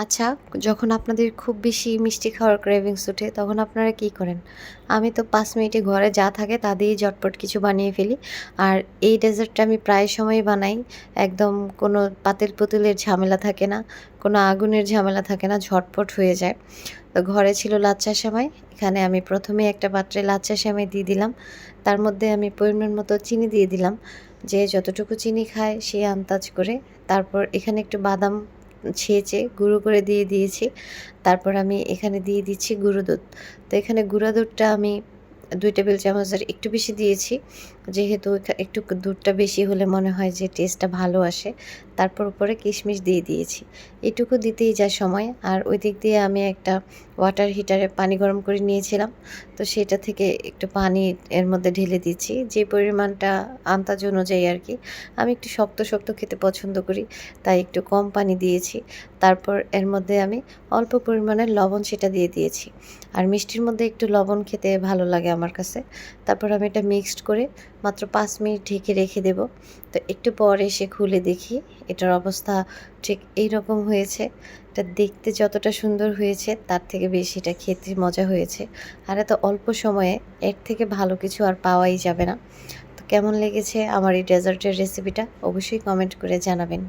আচ্ছা, যখন আপনাদের খুব বেশি মিষ্টি খাওয়ার ক্রেভিংস ওঠে, তখন আপনারা কি করেন? আমি তো ৫ মিনিটে ঘরে যা থাকে তা দিয়েই ঝটপট কিছু বানিয়ে ফেলি। আর এই ডেজার্টটা আমি প্রায় সময়ই বানাই। একদম কোনো পাতিল-পুতুলের ঝামেলা থাকে না, কোনো আগুনের ঝামেলা থাকে না, ঝটপট হয়ে যায়। তো ঘরে ছিল লাচ্ছা সেমাই। এখানে আমি ১ম এ একটা পাত্রে লাচ্ছা সেমাই দিয়ে দিলাম। তার মধ্যে আমি পরিমাণ মতো চিনি দিয়ে দিলাম। যে যতটুকু চিনি খায় সেই আন্দাজ করে। তারপর এখানে একটু বাদাম ছেঁচে গুঁড়ো করে দিয়ে দিয়েছি। তারপর আমি এখানে দিয়ে দিচ্ছি গুঁড়ো দুধ। তো এখানে গুঁড়া দুধটা আমি ২ টেবিল চামচের একটু বেশি দিয়েছি। যেহেতু একটু দুধটা বেশি হলে মনে হয় যে টেস্টটা ভালো আসে। তারপর উপরে কিশমিশ দিয়ে দিয়েছি। এটুকু দিতেই যা সময়। আর ওই দিক দিয়ে আমি একটা ওয়াটার হিটারে পানি গরম করে নিয়েছিলাম। তো সেটা থেকে একটু পানি এর মধ্যে ঢেলে দিচ্ছি। যে পরিমাণটা আন্দাজ অনুযায়ী আরকি। আমি একটু শক্ত, শক্ত খেতে পছন্দ করি। তাই একটু কম পানি দিয়েছি। তারপর এর মধ্যে আমি অল্প পরিমাণে লবণ সেটা দিয়ে দিয়েছি। আর মিষ্টির মধ্যে একটু লবণ খেতে ভালো লাগে আমার কাছে। তারপর আমি এটা মিক্সড করে মাত্র ৫ মিনিট ঢেকে রেখে দেব। তো একটু পর এসে খুলে দেখি এটার অবস্থা ঠিক এইরকম হয়েছে। এটা দেখতে যতটা সুন্দর হয়েছে তার থেকে বেশি এটা খেতে মজা হয়েছে। আর এত অল্প সময়ে এর থেকে ভালো কিছু আর পাওয়াই যাবে না। তো কেমন লেগেছে আমার এই ডেজার্টের রেসিপিটা অবশ্যই কমেন্ট করে জানাবেন।